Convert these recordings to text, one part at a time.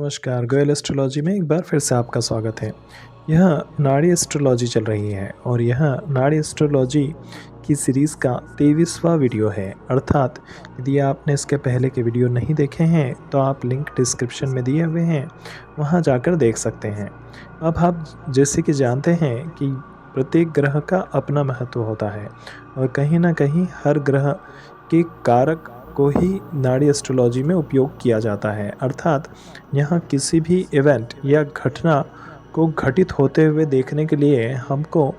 नमस्कार, गोयल एस्ट्रोलॉजी में एक बार फिर से आपका स्वागत है। यह नाड़ी एस्ट्रोलॉजी चल रही है और यह नाड़ी एस्ट्रोलॉजी की सीरीज़ का 23वां वीडियो है। अर्थात यदि आपने इसके पहले के वीडियो नहीं देखे हैं तो आप लिंक डिस्क्रिप्शन में दिए हुए हैं, वहां जाकर देख सकते हैं। अब आप जैसे कि जानते हैं कि प्रत्येक ग्रह का अपना महत्व होता है और कहीं ना कहीं हर ग्रह के कारक को ही नाड़ी एस्ट्रोलॉजी में उपयोग किया जाता है। अर्थात यहाँ किसी भी इवेंट या घटना को घटित होते हुए देखने के लिए हमको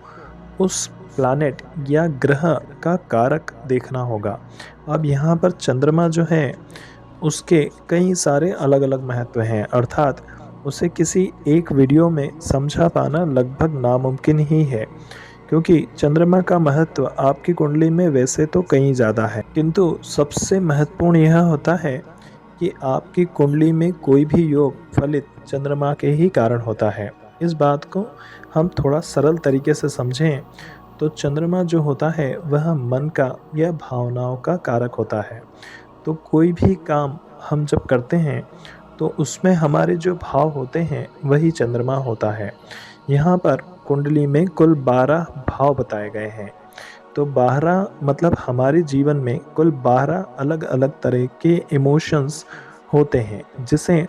उस प्लैनेट या ग्रह का कारक देखना होगा। अब यहाँ पर चंद्रमा जो है उसके कई सारे अलग अलग महत्व हैं। अर्थात उसे किसी एक वीडियो में समझा पाना लगभग नामुमकिन ही है, क्योंकि चंद्रमा का महत्व आपकी कुंडली में वैसे तो कहीं ज़्यादा है, किंतु सबसे महत्वपूर्ण यह होता है कि आपकी कुंडली में कोई भी योग फलित चंद्रमा के ही कारण होता है। इस बात को हम थोड़ा सरल तरीके से समझें तो चंद्रमा जो होता है वह मन का या भावनाओं का कारक होता है। तो कोई भी काम हम जब करते हैं तो उसमें हमारे जो भाव होते हैं वही चंद्रमा होता है। यहाँ पर कुंडली में कुल 12 भाव बताए गए हैं। तो 12 मतलब हमारे जीवन में कुल 12 अलग अलग तरह के इमोशंस होते हैं जिसे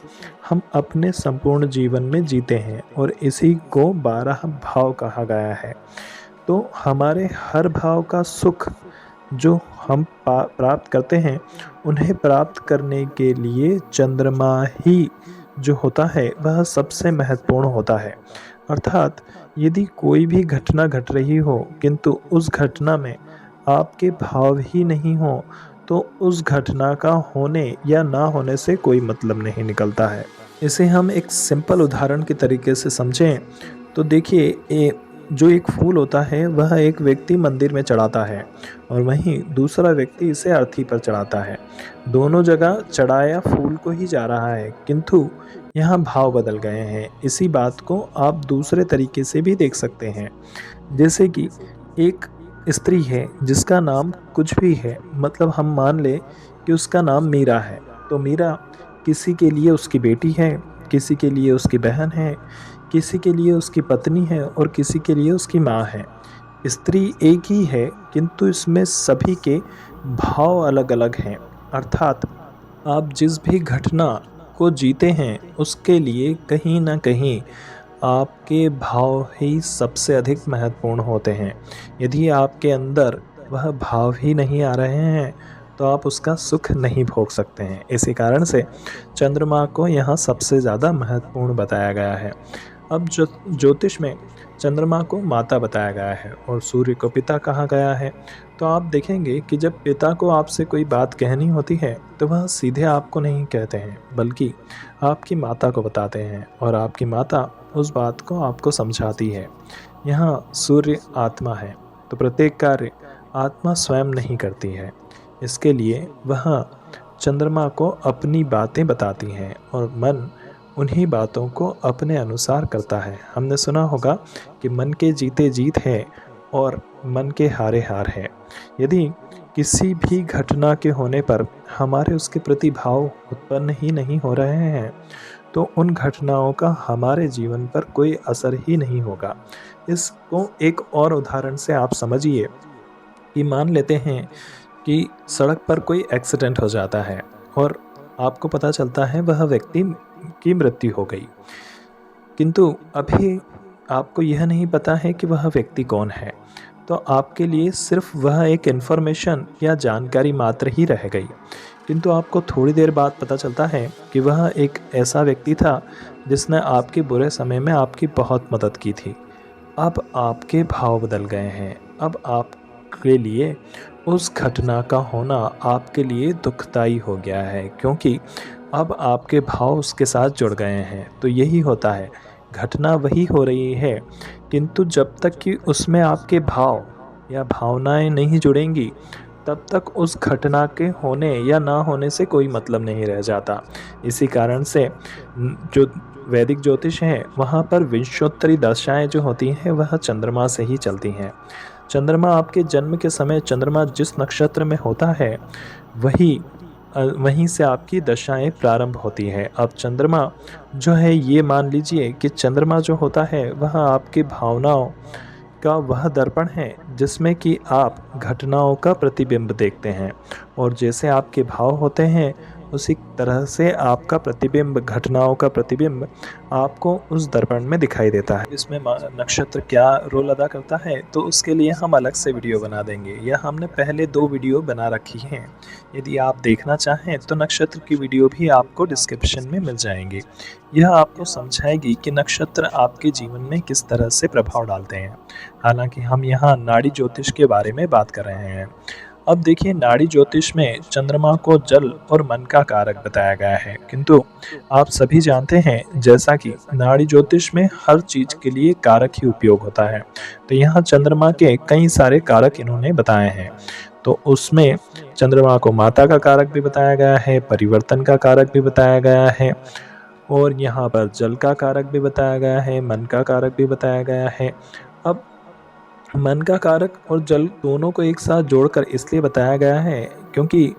हम अपने संपूर्ण जीवन में जीते हैं और इसी को 12 भाव कहा गया है। तो हमारे हर भाव का सुख जो हम प्राप्त करते हैं उन्हें प्राप्त करने के लिए चंद्रमा ही जो होता है वह सबसे महत्वपूर्ण होता है। अर्थात यदि कोई भी घटना घट रही हो किंतु उस घटना में आपके भाव ही नहीं हो तो उस घटना का होने या ना होने से कोई मतलब नहीं निकलता है। इसे हम एक सिंपल उदाहरण के तरीके से समझें तो देखिए, जो एक फूल होता है वह एक व्यक्ति मंदिर में चढ़ाता है और वहीं दूसरा व्यक्ति इसे अर्थी पर चढ़ाता है। दोनों जगह चढ़ाया फूल को ही जा रहा है, किंतु यहाँ भाव बदल गए हैं। इसी बात को आप दूसरे तरीके से भी देख सकते हैं। जैसे कि एक स्त्री है जिसका नाम कुछ भी है, मतलब हम मान ले कि उसका नाम मीरा है। तो मीरा किसी के लिए उसकी बेटी है, किसी के लिए उसकी बहन है, किसी के लिए उसकी पत्नी है और किसी के लिए उसकी माँ है। स्त्री एक ही है किंतु इसमें सभी के भाव अलग अलग हैं। अर्थात आप जिस भी घटना को जीते हैं उसके लिए कहीं ना कहीं आपके भाव ही सबसे अधिक महत्वपूर्ण होते हैं। यदि आपके अंदर वह भाव ही नहीं आ रहे हैं तो आप उसका सुख नहीं भोग सकते हैं। इसी कारण से चंद्रमा को यहाँ सबसे ज़्यादा महत्वपूर्ण बताया गया है। अब ज्योतिष में चंद्रमा को माता बताया गया है और सूर्य को पिता कहा गया है। तो आप देखेंगे कि जब पिता को आपसे कोई बात कहनी होती है तो वह सीधे आपको नहीं कहते हैं, बल्कि आपकी माता को बताते हैं और आपकी माता उस बात को आपको समझाती है। यहाँ सूर्य आत्मा है, तो प्रत्येक कार्य आत्मा स्वयं नहीं करती है। इसके लिए वह चंद्रमा को अपनी बातें बताती हैं और मन उन्हीं बातों को अपने अनुसार करता है। हमने सुना होगा कि मन के जीते जीत है और मन के हारे हार है। यदि किसी भी घटना के होने पर हमारे उसके प्रति भाव उत्पन्न ही नहीं हो रहे हैं तो उन घटनाओं का हमारे जीवन पर कोई असर ही नहीं होगा। इसको एक और उदाहरण से आप समझिए कि मान लेते हैं कि सड़क पर कोई एक्सीडेंट हो जाता है और आपको पता चलता है वह व्यक्ति की मृत्यु हो गई, किंतु अभी आपको यह नहीं पता है कि वह व्यक्ति कौन है। तो आपके लिए सिर्फ वह एक इन्फॉर्मेशन या जानकारी मात्र ही रह गई, किंतु आपको थोड़ी देर बाद पता चलता है कि वह एक ऐसा व्यक्ति था जिसने आपके बुरे समय में आपकी बहुत मदद की थी। अब आपके भाव बदल गए हैं। अब आपके लिए उस घटना का होना आपके लिए दुखदाई हो गया है, क्योंकि अब आपके भाव उसके साथ जुड़ गए हैं। तो यही होता है, घटना वही हो रही है, किंतु जब तक कि उसमें आपके भाव या भावनाएं नहीं जुड़ेंगी तब तक उस घटना के होने या ना होने से कोई मतलब नहीं रह जाता। इसी कारण से जो वैदिक ज्योतिष है वहाँ पर विंशोत्तरी दशाएं जो होती हैं वह चंद्रमा से ही चलती हैं। चंद्रमा आपके जन्म के समय चंद्रमा जिस नक्षत्र में होता है वही वहीं से आपकी दशाएं प्रारंभ होती हैं। अब चंद्रमा जो है, ये मान लीजिए कि चंद्रमा जो होता है वह आपकी भावनाओं का वह दर्पण है जिसमें कि आप घटनाओं का प्रतिबिंब देखते हैं, और जैसे आपके भाव होते हैं उसी तरह से आपका प्रतिबिंब, घटनाओं का प्रतिबिंब आपको उस दर्पण में दिखाई देता है। इसमें नक्षत्र क्या रोल अदा करता है तो उसके लिए हम अलग से वीडियो बना देंगे। यह हमने पहले 2 वीडियो बना रखी हैं। यदि आप देखना चाहें तो नक्षत्र की वीडियो भी आपको डिस्क्रिप्शन में मिल जाएंगी। यह आपको समझाएगी कि नक्षत्र आपके जीवन में किस तरह से प्रभाव डालते हैं। हालांकि हम यहाँ नाड़ी ज्योतिष के बारे में बात कर रहे हैं। अब देखिए, नाड़ी ज्योतिष में चंद्रमा को जल और मन का कारक बताया गया है, किंतु आप सभी जानते हैं जैसा कि नाड़ी ज्योतिष में हर चीज के लिए कारक ही उपयोग होता है, तो यहाँ चंद्रमा के कई सारे कारक इन्होंने बताए हैं। तो उसमें चंद्रमा को माता का कारक भी बताया गया है, परिवर्तन का कारक भी बताया गया है, और यहाँ पर जल का कारक भी बताया गया है, मन का कारक भी बताया गया है। अब मन का कारक और जल दोनों को एक साथ जोड़कर इसलिए बताया गया है क्योंकि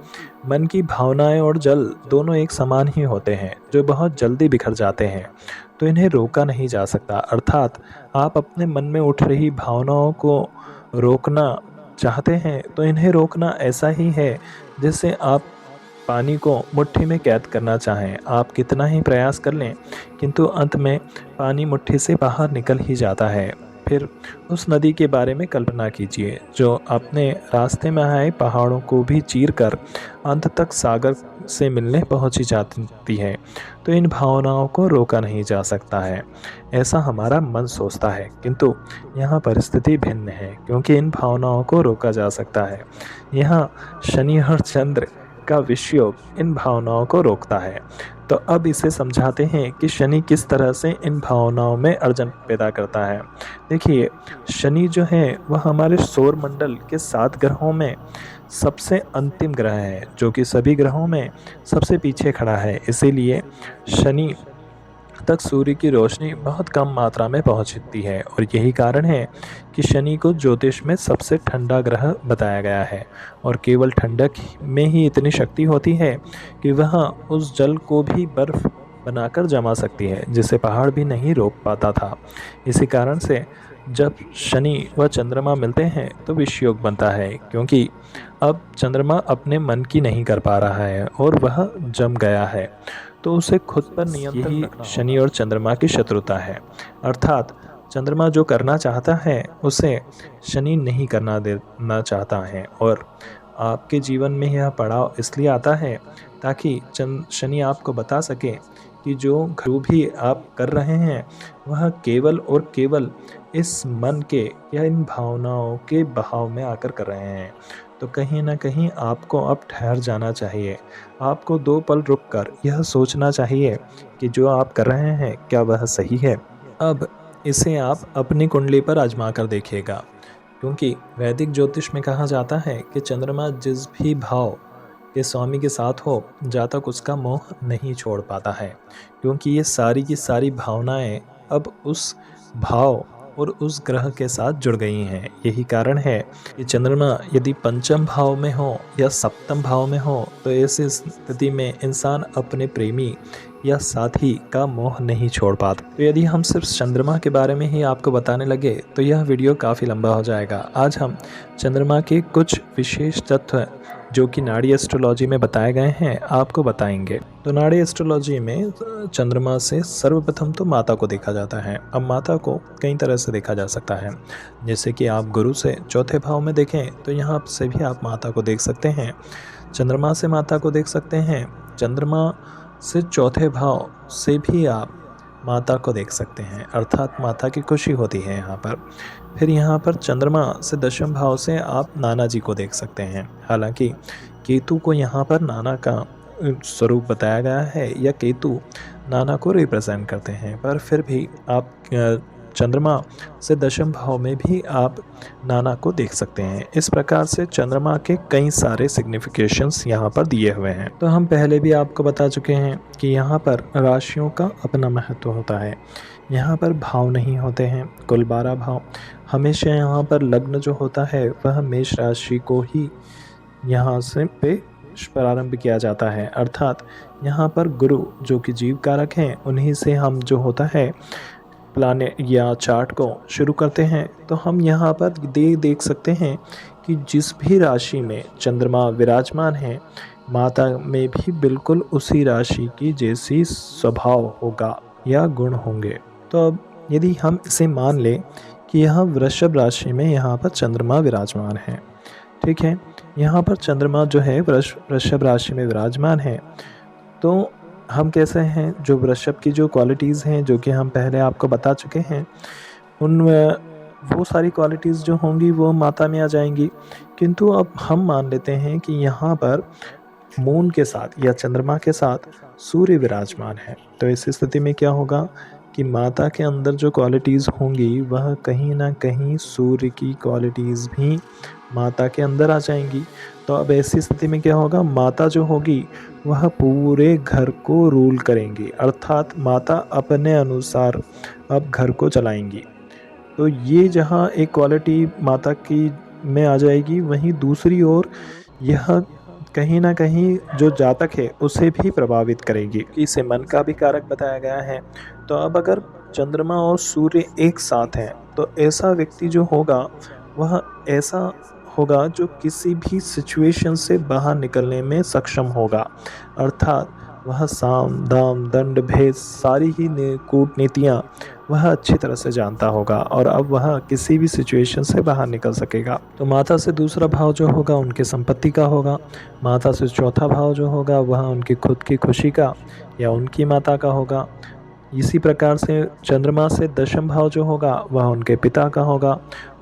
मन की भावनाएं और जल दोनों एक समान ही होते हैं, जो बहुत जल्दी बिखर जाते हैं, तो इन्हें रोका नहीं जा सकता। अर्थात आप अपने मन में उठ रही भावनाओं को रोकना चाहते हैं तो इन्हें रोकना ऐसा ही है जैसे आप पानी को मुट्ठी में कैद करना चाहें। आप कितना ही प्रयास कर लें किंतु अंत में पानी मुट्ठी से बाहर निकल ही जाता है। फिर उस नदी के बारे में कल्पना कीजिए जो अपने रास्ते में आए पहाड़ों को भी चीरकर अंत तक सागर से मिलने पहुंची जाती है। तो इन भावनाओं को रोका नहीं जा सकता है, ऐसा हमारा मन सोचता है, किंतु यहाँ परिस्थिति भिन्न है क्योंकि इन भावनाओं को रोका जा सकता है। यहाँ शनि और चंद्र का विषयोग इन भावनाओं को रोकता है। तो अब इसे समझाते हैं कि शनि किस तरह से इन भावनाओं में अर्जन पैदा करता है। देखिए, शनि जो है वह हमारे सौर मंडल के 7 ग्रहों में सबसे अंतिम ग्रह है, जो कि सभी ग्रहों में सबसे पीछे खड़ा है। इसीलिए शनि तक सूर्य की रोशनी बहुत कम मात्रा में पहुंचती है, और यही कारण है कि शनि को ज्योतिष में सबसे ठंडा ग्रह बताया गया है। और केवल ठंडक में ही इतनी शक्ति होती है कि वह उस जल को भी बर्फ बनाकर जमा सकती है, जिसे पहाड़ भी नहीं रोक पाता था। इसी कारण से जब शनि व चंद्रमा मिलते हैं तो विषयोग बनता है, क्योंकि अब चंद्रमा अपने मन की नहीं कर पा रहा है और वह जम गया है, तो उसे खुद पर नियंत्रण रखना। शनि और चंद्रमा की शत्रुता है, अर्थात चंद्रमा जो करना चाहता है उसे शनि नहीं करना देना चाहता है। और आपके जीवन में यह पड़ाव इसलिए आता है ताकि शनि आपको बता सके कि जो भी आप कर रहे हैं वह केवल और केवल इस मन के या इन भावनाओं के बहाव में आकर कर रहे हैं। तो कहीं ना कहीं आपको अब ठहर जाना चाहिए। आपको 2 पल रुककर यह सोचना चाहिए कि जो आप कर रहे हैं क्या वह सही है। अब इसे आप अपनी कुंडली पर आजमा कर देखिएगा, क्योंकि वैदिक ज्योतिष में कहा जाता है कि चंद्रमा जिस भी भाव के स्वामी के साथ हो, जातक उसका मोह नहीं छोड़ पाता है, क्योंकि ये सारी की सारी भावनाएं अब उस भाव और उस ग्रह के साथ जुड़ गई हैं। यही कारण है कि चंद्रमा यदि पंचम भाव में हो या सप्तम भाव में हो तो ऐसी स्थिति में इंसान अपने प्रेमी या साथी का मोह नहीं छोड़ पाता। तो यदि हम सिर्फ चंद्रमा के बारे में ही आपको बताने लगे तो यह वीडियो काफ़ी लंबा हो जाएगा। आज हम चंद्रमा के कुछ विशेष तत्व जो कि नाड़ी एस्ट्रोलॉजी में बताए गए हैं आपको बताएंगे। तो नाड़ी एस्ट्रोलॉजी में चंद्रमा से सर्वप्रथम तो माता को देखा जाता है। अब माता को कई तरह से देखा जा सकता है, जैसे कि आप गुरु से चौथे भाव में देखें तो यहाँ से भी आप माता को देख सकते हैं। चंद्रमा से माता को देख सकते हैं। चंद्रमा से चौथे भाव से भी आप माता को देख सकते हैं, अर्थात माता की खुशी होती है यहाँ पर। फिर यहाँ पर चंद्रमा से दशम भाव से आप नाना जी को देख सकते हैं। हालांकि केतु को यहाँ पर नाना का स्वरूप बताया गया है, या केतु नाना को रिप्रेजेंट करते हैं, पर फिर भी आप चंद्रमा से दशम भाव में भी आप नाना को देख सकते हैं। इस प्रकार से चंद्रमा के कई सारे सिग्निफिकेशंस यहाँ पर दिए हुए हैं। तो हम पहले भी आपको बता चुके हैं कि यहाँ पर राशियों का अपना महत्व होता है। यहाँ पर भाव नहीं होते हैं, कुल 12 भाव। हमेशा यहाँ पर लग्न जो होता है वह मेष राशि को ही यहाँ से पे प्रारंभ किया जाता है, अर्थात यहाँ पर गुरु जो कि जीव कारक हैं, उन्हीं से हम जो होता है प्लानेट या चार्ट को शुरू करते हैं। तो हम यहाँ पर देख सकते हैं कि जिस भी राशि में चंद्रमा विराजमान है, माता में भी बिल्कुल उसी राशि की जैसी स्वभाव होगा या गुण होंगे। तो अब यदि हम इसे मान लें कि यह वृषभ राशि में यहाँ पर चंद्रमा विराजमान है, ठीक है, यहाँ पर चंद्रमा जो है वृषभ राशि में विराजमान है, तो हम कैसे हैं, जो वृषभ की जो क्वालिटीज़ हैं जो कि हम पहले आपको बता चुके हैं, उन वो सारी क्वालिटीज़ जो होंगी वो माता में आ जाएंगी। किंतु अब हम मान लेते हैं कि यहाँ पर मून के साथ या चंद्रमा के साथ सूर्य विराजमान है, तो इस स्थिति में क्या होगा कि माता के अंदर जो क्वालिटीज़ होंगी वह कहीं ना कहीं सूर्य की क्वालिटीज़ भी माता के अंदर आ जाएंगी। तो अब ऐसी स्थिति में क्या होगा, माता जो होगी वह पूरे घर को रूल करेंगी, अर्थात माता अपने अनुसार अब घर को चलाएंगी। तो ये जहाँ एक क्वालिटी माता की में आ जाएगी, वहीं दूसरी ओर यह कहीं ना कहीं जो जातक है उसे भी प्रभावित करेगी, इसे मन का भी कारक बताया गया है। तो अब अगर चंद्रमा और सूर्य एक साथ हैं, तो ऐसा व्यक्ति जो होगा वह ऐसा होगा जो किसी भी सिचुएशन से बाहर निकलने में सक्षम होगा, अर्थात वह साम दाम दंड भेद सारी ही कूटनीतियाँ वह अच्छी तरह से जानता होगा और अब वह किसी भी सिचुएशन से बाहर निकल सकेगा। तो माता से दूसरा भाव जो होगा उनके संपत्ति का होगा, माता से चौथा भाव जो होगा वह उनकी खुद की खुशी का या उनकी माता का होगा। इसी प्रकार से चंद्रमा से दशम भाव जो होगा वह उनके पिता का होगा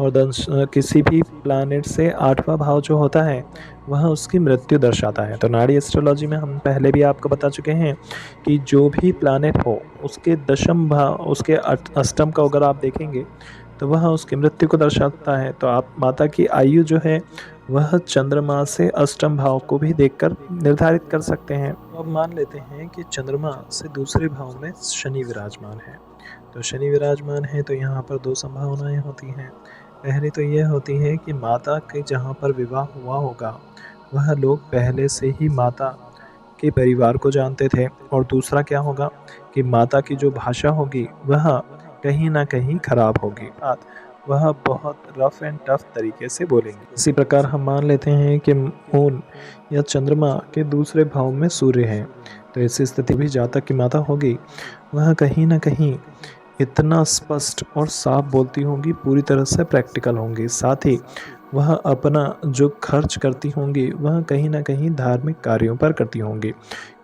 और किसी भी प्लैनेट से आठवां भाव जो होता है वह उसकी मृत्यु दर्शाता है। तो नाड़ी एस्ट्रोलॉजी में हम पहले भी आपको बता चुके हैं कि जो भी प्लैनेट हो उसके दशम भाव उसके अष्टम का अगर आप देखेंगे तो वह उसकी मृत्यु को दर्शाता है। तो आप माता की आयु जो है वह चंद्रमा से अष्टम भाव को भी देखकर निर्धारित कर सकते हैं। अब मान लेते हैं कि चंद्रमा से दूसरे भाव में शनि विराजमान है। तो शनि विराजमान है तो यहाँ पर दो संभावनाएं होती हैं। पहली तो यह होती है कि माता के जहाँ पर विवाह हुआ होगा वह लोग पहले से ही माता के परिवार को जानते थे, और दूसरा क्या होगा कि माता की जो भाषा होगी वह कहीं ना कहीं खराब होगी, अर्थात वह बहुत रफ एंड टफ तरीके से बोलेंगे। इसी प्रकार हम मान लेते हैं कि मून या चंद्रमा के दूसरे भाव में सूर्य है, तो ऐसी स्थिति भी जातक की माता होगी वह कहीं ना कहीं इतना स्पष्ट और साफ बोलती होंगी, पूरी तरह से प्रैक्टिकल होंगी। साथ ही वह अपना जो खर्च करती होंगी वह कहीं ना कहीं धार्मिक कार्यों पर करती होंगी,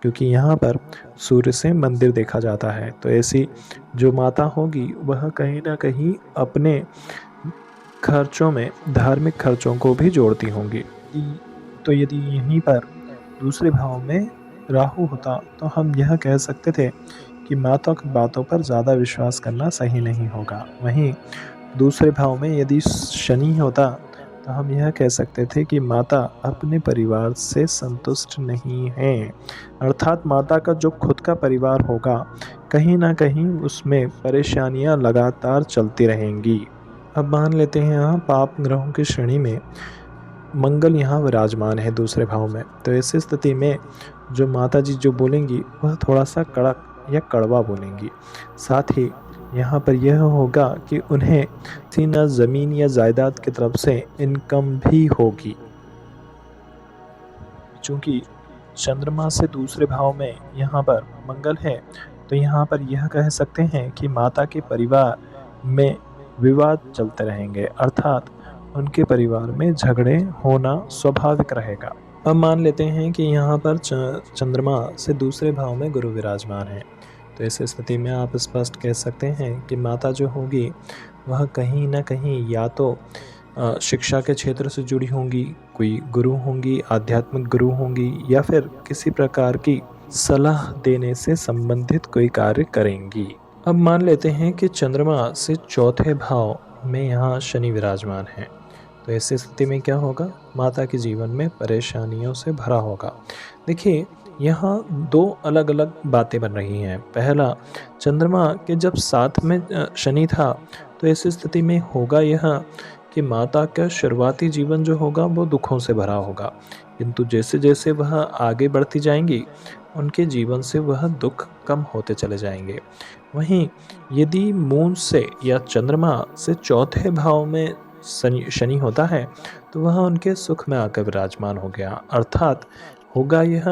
क्योंकि यहाँ पर सूर्य से मंदिर देखा जाता है। तो ऐसी जो माता होगी वह कहीं ना कहीं अपने खर्चों में धार्मिक खर्चों को भी जोड़ती होंगी। तो यदि यहीं पर दूसरे भाव में राहु होता तो हम यह कह सकते थे कि माता की बातों पर ज़्यादा विश्वास करना सही नहीं होगा। वहीं दूसरे भाव में यदि शनि होता तो हम यह कह सकते थे कि माता अपने परिवार से संतुष्ट नहीं है, अर्थात माता का जो खुद का परिवार होगा कहीं ना कहीं उसमें परेशानियां लगातार चलती रहेंगी। अब मान लेते हैं यहाँ पाप ग्रहों की श्रेणी में मंगल यहाँ विराजमान है दूसरे भाव में, तो ऐसी स्थिति में जो माता जी जो बोलेंगी वह थोड़ा सा कड़क या कड़वा बोलेंगी। साथ ही यहाँ पर यह होगा कि उन्हें सीना ज़मीन या जायदाद की तरफ से इनकम भी होगी। चूँकि चंद्रमा से दूसरे भाव में यहाँ पर मंगल है, तो यहाँ पर यह कह सकते हैं कि माता के परिवार में विवाद चलते रहेंगे, अर्थात उनके परिवार में झगड़े होना स्वाभाविक रहेगा। अब मान लेते हैं कि यहाँ पर चंद्रमा से दूसरे भाव में गुरु विराजमान है, तो इस स्थिति में आप स्पष्ट कह सकते हैं कि माता जो होगी वह कहीं ना कहीं या तो शिक्षा के क्षेत्र से जुड़ी होंगी, कोई गुरु होंगी, आध्यात्मिक गुरु होंगी, या फिर किसी प्रकार की सलाह देने से संबंधित कोई कार्य करेंगी। अब मान लेते हैं कि चंद्रमा से चौथे भाव में यहाँ शनि विराजमान है, तो ऐसी स्थिति में क्या होगा, माता के जीवन में परेशानियों से भरा होगा। देखिए यहाँ दो अलग अलग बातें बन रही हैं। पहला, चंद्रमा के जब साथ में शनि था तो ऐसी स्थिति में होगा यह कि माता का शुरुआती जीवन जो होगा वो दुखों से भरा होगा, किंतु जैसे जैसे वह आगे बढ़ती जाएंगी उनके जीवन से वह दुख कम होते चले जाएंगे। वहीं यदि मून से या चंद्रमा से चौथे भाव में शनि शनि होता है तो वह उनके सुख में आकर विराजमान हो गया। अर्थात होगा यह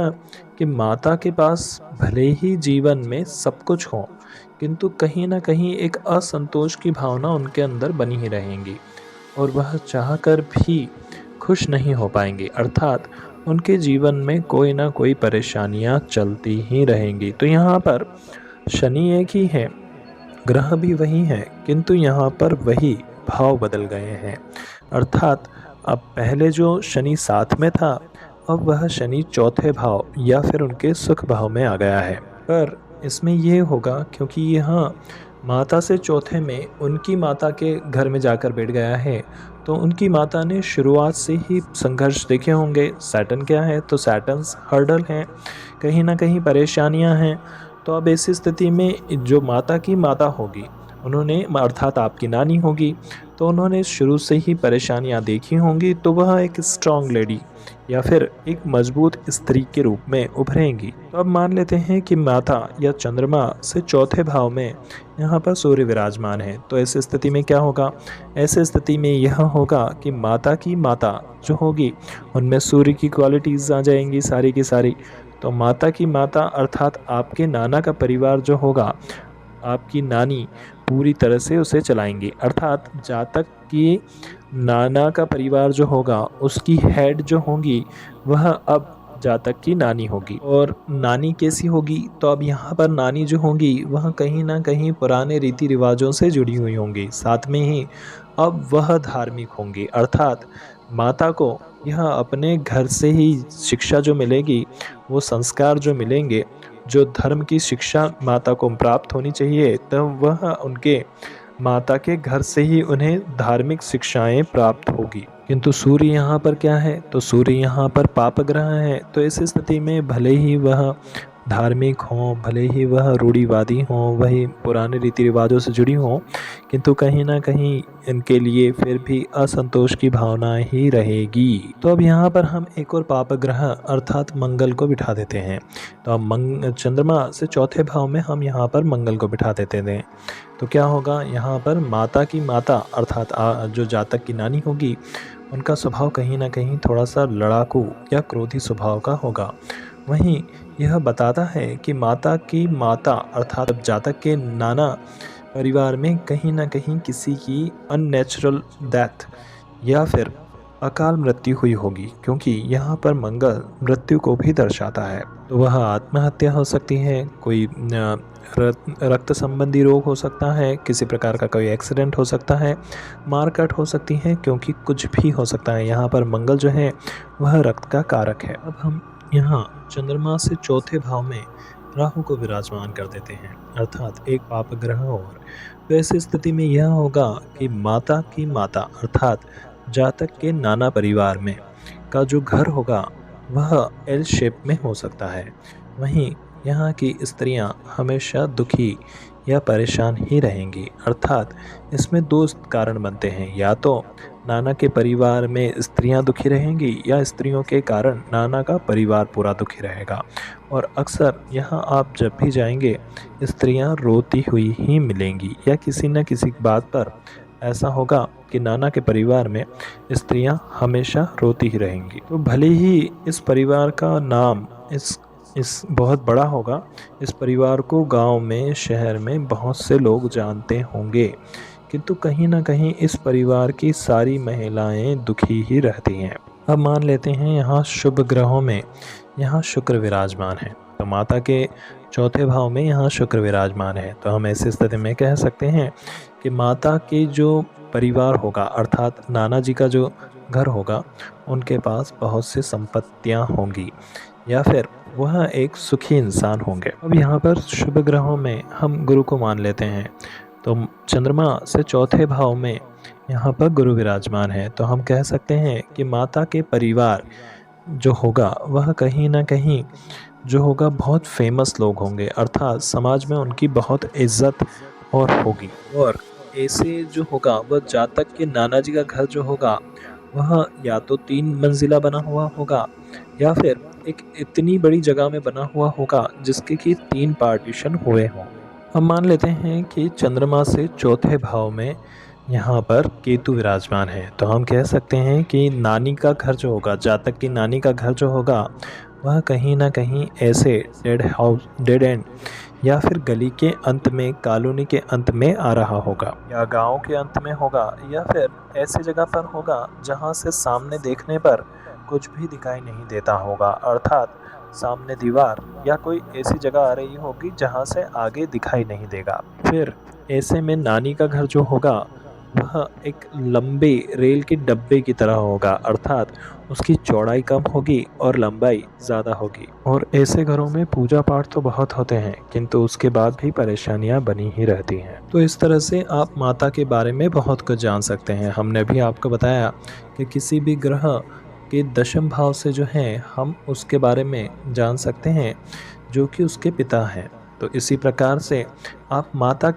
कि माता के पास भले ही जीवन में सब कुछ हो, किंतु कहीं न कहीं एक असंतोष की भावना उनके अंदर बनी ही रहेंगी और वह चाहकर भी खुश नहीं हो पाएंगे। अर्थात उनके जीवन में कोई ना कोई परेशानियां चलती ही रहेंगी। तो यहाँ पर शनि एक ही है, ग्रह भी वही है, किंतु यहाँ पर वही भाव बदल गए हैं। अर्थात अब पहले जो शनि साथ में था, अब वह शनि चौथे भाव या फिर उनके सुख भाव में आ गया है। पर इसमें ये होगा क्योंकि यहाँ माता से चौथे में उनकी माता के घर में जाकर बैठ गया है, तो उनकी माता ने शुरुआत से ही संघर्ष देखे होंगे। सैटर्न क्या है, तो सैटर्न्स हर्डल हैं, कहीं ना कहीं परेशानियां हैं। तो अब ऐसी स्थिति में जो माता की माता होगी, उन्होंने अर्थात आपकी नानी होगी, तो उन्होंने शुरू से ही परेशानियां देखी होंगी, तो वह एक स्ट्रांग लेडी या फिर एक मजबूत स्त्री के रूप में उभरेंगी। तो अब मान लेते हैं कि माता या चंद्रमा से चौथे भाव में यहाँ पर सूर्य विराजमान है, तो ऐसी स्थिति में क्या होगा, ऐसी स्थिति में यह होगा कि माता की माता जो होगी उनमें सूर्य की क्वालिटीज़ आ जाएंगी सारी की सारी। तो माता की माता अर्थात आपके नाना का परिवार जो होगा, आपकी नानी पूरी तरह से उसे चलाएंगी। अर्थात जातक की नाना का परिवार जो होगा उसकी हेड जो होंगी वह अब जातक की नानी होगी। और नानी कैसी होगी, तो अब यहाँ पर नानी जो होंगी वह कहीं ना कहीं पुराने रीति रिवाजों से जुड़ी हुई होंगी, साथ में ही अब वह धार्मिक होंगी। अर्थात माता को यह अपने घर से ही शिक्षा जो मिलेगी, वो संस्कार जो मिलेंगे, जो धर्म की शिक्षा माता को प्राप्त होनी चाहिए, तब वह उनके माता के घर से ही उन्हें धार्मिक शिक्षाएं प्राप्त होगी। किंतु सूर्य यहाँ पर क्या है, तो सूर्य यहाँ पर पाप ग्रह है। तो ऐसी स्थिति में भले ही वह धार्मिक हों, भले ही वह रूढ़िवादी हों, वही पुराने रीति रिवाजों से जुड़ी हों, किंतु कहीं ना कहीं इनके लिए फिर भी असंतोष की भावना ही रहेगी। तो अब यहाँ पर हम एक और पाप ग्रह अर्थात मंगल को बिठा देते हैं। तो अब चंद्रमा से चौथे भाव में हम यहाँ पर मंगल को बिठा देते हैं। तो क्या होगा, यहाँ पर माता की माता अर्थात जो जातक की नानी होगी, उनका स्वभाव कहीं ना कहीं थोड़ा सा लड़ाकू या क्रोधी स्वभाव का होगा। वहीं यह बताता है कि माता की माता अर्थात जातक के नाना परिवार में कहीं ना कहीं किसी की अननेचुरल डेथ या फिर अकाल मृत्यु हुई होगी, क्योंकि यहाँ पर मंगल मृत्यु को भी दर्शाता है। तो वह आत्महत्या हो सकती है, कोई रक्त संबंधी रोग हो सकता है, किसी प्रकार का कोई एक्सीडेंट हो सकता है, मारकाट हो सकती है, क्योंकि कुछ भी हो सकता है। यहाँ पर मंगल जो है वह रक्त का कारक है। अब हम यहाँ चंद्रमा से चौथे भाव में राहु को विराजमान कर देते हैं, अर्थात एक पाप ग्रह। और तो ऐसी स्थिति में यह होगा कि माता की माता अर्थात जातक के नाना परिवार में का जो घर होगा वह एल शेप में हो सकता है। वहीं यहाँ की स्त्रियां हमेशा दुखी या परेशान ही रहेंगी। अर्थात इसमें दो कारण बनते हैं, या तो नाना के परिवार में स्त्रियां दुखी रहेंगी या स्त्रियों के कारण नाना का परिवार पूरा दुखी रहेगा। और अक्सर यहाँ आप जब भी जाएंगे स्त्रियां रोती हुई ही मिलेंगी, या किसी न किसी बात पर ऐसा होगा कि नाना के परिवार में स्त्रियां हमेशा रोती ही रहेंगी। तो भले ही इस परिवार का नाम इस बहुत बड़ा होगा, इस परिवार को गांव में शहर में बहुत से लोग जानते होंगे, किंतु कहीं ना कहीं इस परिवार की सारी महिलाएं दुखी ही रहती हैं। अब मान लेते हैं यहाँ शुभ ग्रहों में यहाँ शुक्र विराजमान है, तो माता के चौथे भाव में यहाँ शुक्र विराजमान है। तो हम ऐसी स्थिति में कह सकते हैं कि माता के जो परिवार होगा अर्थात नाना जी का जो घर होगा, उनके पास बहुत सी संपत्तियाँ होंगी या फिर वह एक सुखी इंसान होंगे। अब यहाँ पर शुभ ग्रहों में हम गुरु को मान लेते हैं, तो चंद्रमा से चौथे भाव में यहाँ पर गुरु विराजमान है। तो हम कह सकते हैं कि माता के परिवार जो होगा वह कहीं ना कहीं जो होगा बहुत फेमस लोग होंगे, अर्थात समाज में उनकी बहुत इज्जत और होगी। और ऐसे जो होगा वह जातक के नाना जी का घर जो होगा वह या तो 3 मंजिला बना हुआ होगा या फिर एक इतनी बड़ी जगह में बना हुआ होगा जिसके कि 3 पार्टीशन हुए हों। हम मान लेते हैं कि चंद्रमा से चौथे भाव में यहाँ पर केतु विराजमान है, तो हम कह सकते हैं कि नानी का घर जो होगा, जातक की नानी का घर जो होगा वह कहीं ना कहीं ऐसे डेड एंड या फिर गली के अंत में, कॉलोनी के अंत में आ रहा होगा या गांव के अंत में होगा या फिर ऐसी जगह पर होगा जहां से सामने देखने पर कुछ भी दिखाई नहीं देता होगा, अर्थात सामने दीवार या कोई ऐसी जगह आ रही होगी जहां से आगे दिखाई नहीं देगा। फिर ऐसे में नानी का घर जो होगा वह एक लंबे रेल के डब्बे की तरह होगा, अर्थात उसकी चौड़ाई कम होगी और लंबाई ज़्यादा होगी। और ऐसे घरों में पूजा पाठ तो बहुत होते हैं किंतु उसके बाद भी परेशानियां बनी ही रहती हैं। तो इस तरह से आप माता के बारे में बहुत कुछ जान सकते हैं। हमने भी आपको बताया कि किसी भी ग्रह के दशम भाव से जो है हम उसके बारे में जान सकते हैं जो कि उसके पिता हैं। तो इसी प्रकार से आप माता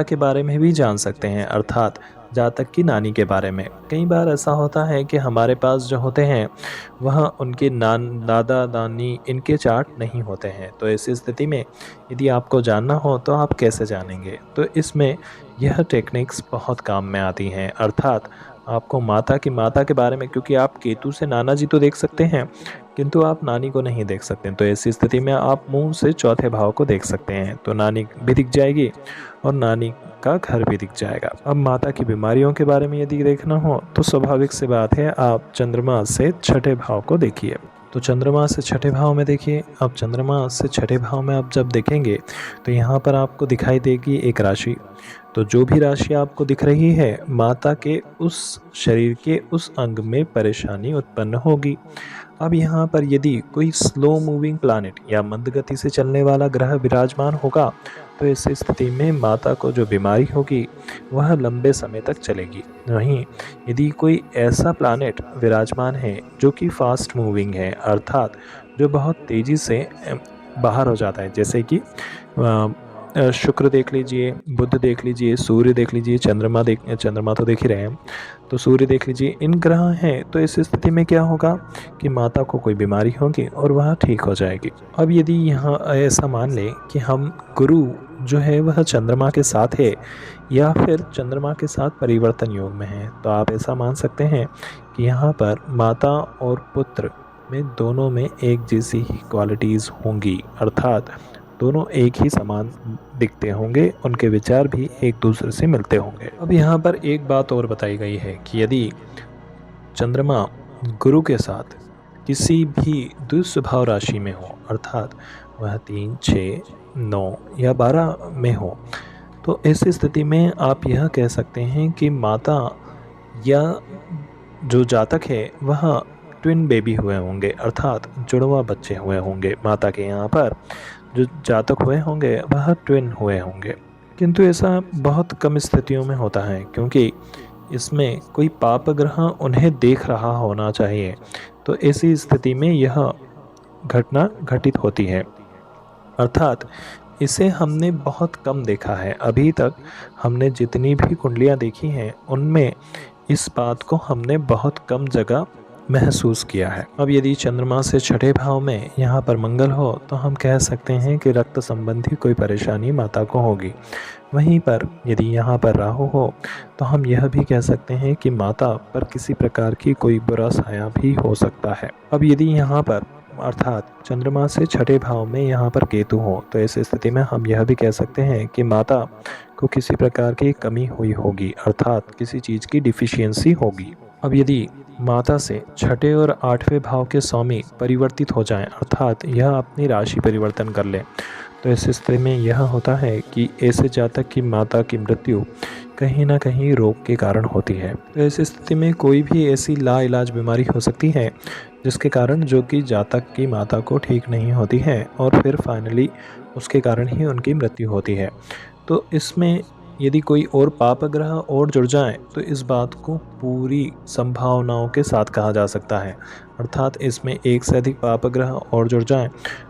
के बारे में भी जान सकते हैं, अर्थात जातक की नानी के बारे में। कई बार ऐसा होता है कि हमारे पास जो होते हैं वह उनके दादा दानी इनके चार्ट नहीं होते हैं, तो ऐसी स्थिति में यदि आपको जानना हो तो आप कैसे जानेंगे। तो इसमें यह टेक्निक्स बहुत काम में आती हैं, अर्थात आपको माता के बारे में, क्योंकि आप केतु से नाना जी तो देख सकते हैं किंतु आप नानी को नहीं देख सकते, तो ऐसी स्थिति में आप मून से चौथे भाव को देख सकते हैं, तो नानी भी दिख जाएगी और नानी का घर भी दिख जाएगा। अब माता की बीमारियों के बारे में यदि देखना हो तो स्वाभाविक सी बात है, आप चंद्रमा से छठे भाव को देखिए। तो चंद्रमा से छठे भाव में देखिए। अब चंद्रमा से छठे भाव में आप जब देखेंगे तो यहाँ पर आपको दिखाई देगी एक राशि। तो जो भी राशि आपको दिख रही है, माता के उस शरीर के उस अंग में परेशानी उत्पन्न होगी। अब यहाँ पर यदि कोई स्लो मूविंग प्लैनेट या मंद गति से चलने वाला ग्रह विराजमान होगा तो इस स्थिति में माता को जो बीमारी होगी वह लंबे समय तक चलेगी। वहीं यदि कोई ऐसा प्लैनेट विराजमान है जो कि फास्ट मूविंग है, अर्थात जो बहुत तेज़ी से बाहर हो जाता है, जैसे कि शुक्र देख लीजिए, बुध देख लीजिए, सूर्य देख लीजिए, चंद्रमा तो देख ही रहे हैं, तो सूर्य देख लीजिए, इन ग्रह हैं, तो इस स्थिति में क्या होगा कि माता को कोई बीमारी होगी और वह ठीक हो जाएगी। अब यदि यहाँ ऐसा मान लें कि हम गुरु जो है वह चंद्रमा के साथ है या फिर चंद्रमा के साथ परिवर्तन योग में है, तो आप ऐसा मान सकते हैं कि यहाँ पर माता और पुत्र में दोनों में एक जैसी ही क्वालिटीज़ होंगी, अर्थात दोनों एक ही समान दिखते होंगे, उनके विचार भी एक दूसरे से मिलते होंगे। अब यहाँ पर एक बात और बताई गई है कि यदि चंद्रमा गुरु के साथ किसी भी द्विस्वभाव राशि में हो, अर्थात वह 3, 6, 9 या 12 में हो, तो ऐसी स्थिति में आप यह कह सकते हैं कि माता या जो जातक है वह ट्विन बेबी हुए होंगे, अर्थात जुड़वा बच्चे हुए होंगे। माता के यहाँ पर जो जातक हुए होंगे वह ट्विन हुए होंगे, किंतु ऐसा बहुत कम स्थितियों में होता है क्योंकि इसमें कोई पाप ग्रह उन्हें देख रहा होना चाहिए, तो ऐसी स्थिति में यह घटना घटित होती है, अर्थात इसे हमने बहुत कम देखा है। अभी तक हमने जितनी भी कुंडलियाँ देखी हैं उनमें इस बात को हमने बहुत कम जगह महसूस किया है। अब यदि चंद्रमा से छठे भाव में यहाँ पर मंगल हो तो हम कह सकते हैं कि रक्त संबंधी कोई परेशानी माता को होगी। वहीं पर यदि यहाँ पर राहु हो तो हम यह भी कह सकते हैं कि माता पर किसी प्रकार की कोई बुरा साया भी हो सकता है। अब यदि यहाँ पर अर्थात चंद्रमा से छठे भाव में यहाँ पर केतु हो तो इस स्थिति में हम यह भी कह सकते हैं कि माता को किसी प्रकार की कमी हुई होगी, अर्थात किसी चीज़ की डिफिशियंसी होगी। अब यदि माता से छठे और आठवें भाव के स्वामी परिवर्तित हो जाएं, अर्थात यह अपनी राशि परिवर्तन कर लें, तो इस स्थिति में यह होता है कि ऐसे जातक की माता की मृत्यु कहीं ना कहीं रोग के कारण होती है। तो ऐसी स्थिति में कोई भी ऐसी लाइलाज बीमारी हो सकती है जिसके कारण जो कि जातक की माता को ठीक नहीं होती है और फिर फाइनली उसके कारण ही उनकी मृत्यु होती है। तो इसमें यदि कोई और पाप ग्रह और जुड़ जाए तो इस बात को पूरी संभावनाओं के साथ कहा जा सकता है, अर्थात इसमें एक से अधिक पाप ग्रह और जुड़ जाएं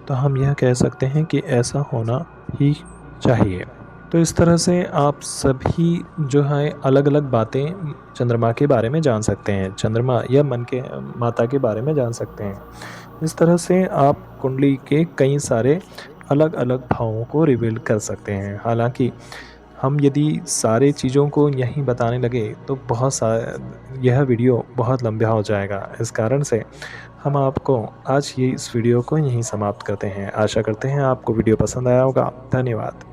तो हम यह कह सकते हैं कि ऐसा होना ही चाहिए। तो इस तरह से आप सभी जो है अलग-अलग बातें चंद्रमा के बारे में जान सकते हैं। चंद्रमा या मन के माता के बारे में जान सकते हैं। इस तरह से आप कुंडली के कई सारे अलग-अलग भावों को रिवील कर सकते हैं। हालाँकि हम यदि सारे चीज़ों को यहीं बताने लगे तो यह वीडियो बहुत लंबा हो जाएगा। इस कारण से हम आपको आज ये इस वीडियो को यहीं समाप्त करते हैं। आशा करते हैं आपको वीडियो पसंद आया होगा। धन्यवाद।